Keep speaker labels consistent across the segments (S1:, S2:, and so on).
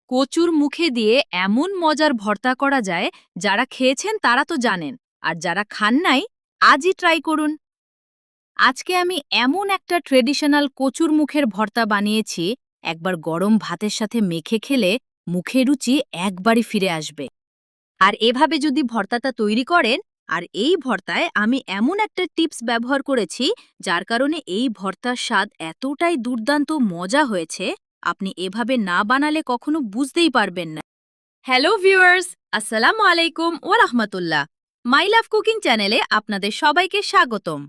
S1: কচুর মুখে দিয়ে এমন মজার ভর্তা করা যায়, যারা খেয়েছেন তারা তো জানেন, আর যারা খান নাই আজই ট্রাই করুন। আজকে আমি এমন একটা ট্রেডিশনাল কচুর মুখের ভর্তা বানিয়েছি, একবার গরম ভাতের সাথে মেখে খেলে মুখে রুচি একবারই ফিরে আসবে। আর এভাবে যদি ভর্তাটা তৈরি করেন, আর এই ভর্তায় আমি এমন একটা টিপস ব্যবহার করেছি, যার কারণে এই ভর্তার স্বাদ এতটাই দুর্দান্ত মজা হয়েছে, আপনি এভাবে না বানালে কখনো বুঝতেই পারবেন না। হ্যালো ভিউয়ার্স, আসসালামু আলাইকুম ওয়া রাহমাতুল্লাহ। মাই লাভ কুকিং চ্যানেলে আপনাদের সবাইকে স্বাগতম।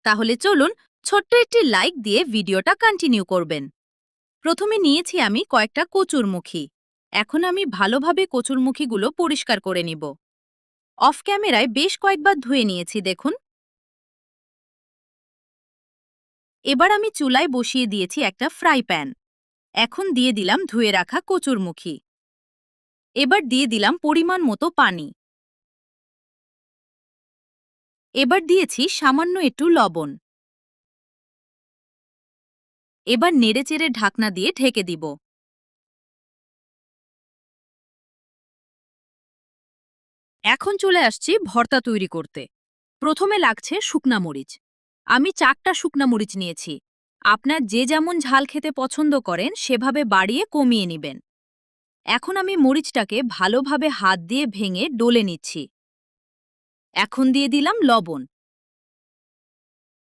S1: তাহলে চলুন ছোট্ট একটি লাইক দিয়ে ভিডিওটা কন্টিনিউ করবেন। প্রথমে নিয়েছি আমি কয়েকটা কচুরমুখী। এখন আমি ভালোভাবে কচুরমুখীগুলো পরিষ্কার করে নিব। অফ ক্যামেরায় বেশ কয়েকবার ধুয়ে নিয়েছি দেখুন। এবার আমি চুলায় বসিয়ে দিয়েছি একটা ফ্রাই প্যান। এখন দিয়ে দিলাম ধুয়ে রাখা কচুরমুখী। এবার দিয়ে দিলাম পরিমাণ মতো পানি। এবার দিয়েছি সামান্য একটু লবণ। এবার নেড়েচেড়ে ঢাকনা দিয়ে ঢেকে দিব। এখন চলে আসছি ভর্তা তৈরি করতে। প্রথমে লাগছে শুকনা মরিচ। আমি 4টা শুকনা মরিচ নিয়েছি। আপনার যে যেমন ঝাল খেতে পছন্দ করেন সেভাবে বাড়িয়ে কমিয়ে নেবেন। এখন আমি মরিচটাকে ভালোভাবে হাত দিয়ে ভেঙে ডলে নিচ্ছি। এখন দিয়ে দিলাম লবণ।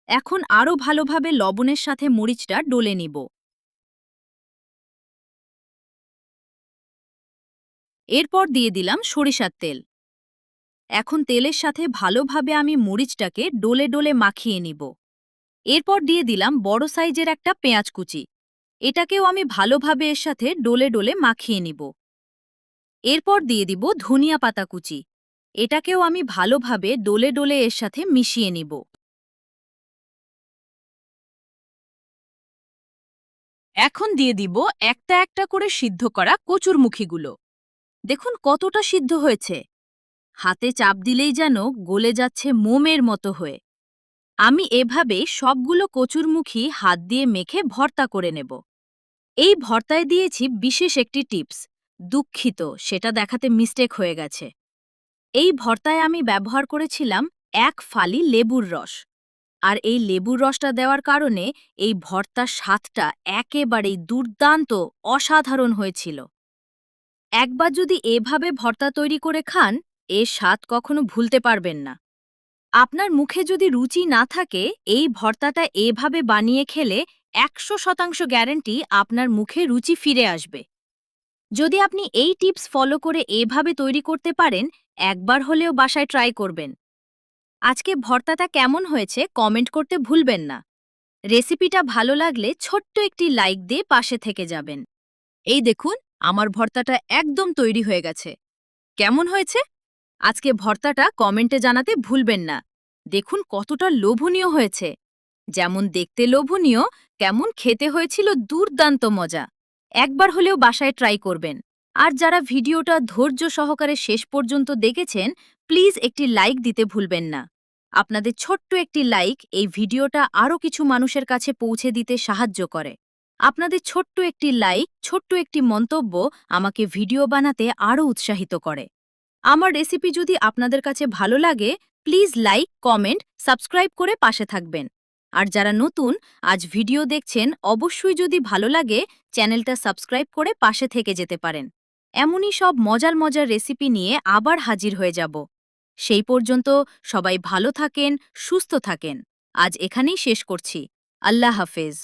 S1: এখন আরও ভালোভাবে লবণের সাথে মরিচটা ডলে নিব। এরপর দিয়ে দিলাম সরিষার তেল। এখন তেলের সাথে ভালোভাবে আমি মরিচটাকে ডলে ডলে মাখিয়ে নিব। এরপর দিয়ে দিলাম বড় সাইজের একটা পেঁয়াজ কুচি। এটাকেও আমি ভালোভাবে এর সাথে ডলে ডলে মাখিয়ে নিব। এরপর দিয়ে দিব ধনিয়া পাতা কুচি। এটাকেও আমি ভালোভাবে ডলে ডলে এর সাথে মিশিয়ে নিব। এখন দিয়ে দিব একটা একটা করে সিদ্ধ করা কচুরমুখীগুলো। দেখুন কতটা সিদ্ধ হয়েছে। হাতে চাপ দিলেই যেন গলে যাচ্ছে মোমের মতো হয়ে। আমি এভাবে সবগুলো কচুরমুখী হাত দিয়ে মেখে ভর্তা করে নেব। এই ভর্তায় দিয়েছি বিশেষ একটি টিপস। দুঃখিত, সেটা দেখাতে মিস্টেক হয়ে গেছে। এই ভর্তায় আমি ব্যবহার করেছিলাম 1 ফালি লেবুর রস। আর এই লেবুর রসটা দেওয়ার কারণে এই ভর্তার স্বাদটা একেবারেই দুর্দান্ত, অসাধারণ হয়েছিল। একবার যদি এভাবে ভর্তা তৈরি করে খান, এর স্বাদ কখনো ভুলতে পারবেন না। আপনার মুখে যদি রুচি না থাকে, এই ভর্তাটা এভাবে বানিয়ে খেলে 100% গ্যারান্টি আপনার মুখে রুচি ফিরে আসবে। যদি আপনি এই টিপস ফলো করে এভাবে তৈরি করতে পারেন, একবার হলেও বাসায় ট্রাই করবেন। আজকে ভর্তাটা কেমন হয়েছে কমেন্ট করতে ভুলবেন না। রেসিপিটা ভালো লাগলে ছোট্ট একটি লাইক দিয়ে পাশে থেকে যাবেন। এই দেখুন, আমার ভর্তাটা একদম তৈরি হয়ে গেছে। কেমন হয়েছে? আজকে ভর্তাটা কমেন্টে জানাতে ভুলবেন না। দেখুন কতটা লোভনীয় হয়েছে। যেমন দেখতে লোভনীয়, কেমন খেতে হয়েছিল দুর্দান্ত মজা। একবার হলেও বাসায় ট্রাই করবেন। আর যারা ভিডিওটা ধৈর্য সহকারে শেষ পর্যন্ত দেখেছেন, প্লিজ একটি লাইক দিতে ভুলবেন না। আপনাদের ছোট্ট একটি লাইক এই ভিডিওটা আরও কিছু মানুষের কাছে পৌঁছে দিতে সাহায্য করে। আপনাদের ছোট্ট একটি লাইক, ছোট্ট একটি মন্তব্য আমাকে ভিডিও বানাতে আরও উৎসাহিত করে। আমার রেসিপি যদি আপনাদের কাছে ভালো লাগে, প্লিজ লাইক, কমেন্ট, সাবস্ক্রাইব করে পাশে থাকবেন। আর যারা নতুন আজ ভিডিও দেখছেন, অবশ্যই যদি ভালো লাগে চ্যানেলটা সাবস্ক্রাইব করে পাশে থেকে যেতে পারেন। এমনই সব মজার মজার রেসিপি নিয়ে আবার হাজির হয়ে যাব। সেই পর্যন্ত সবাই ভালো থাকেন, সুস্থ থাকেন। আজ এখানেই শেষ করছি। আল্লাহ হাফেজ।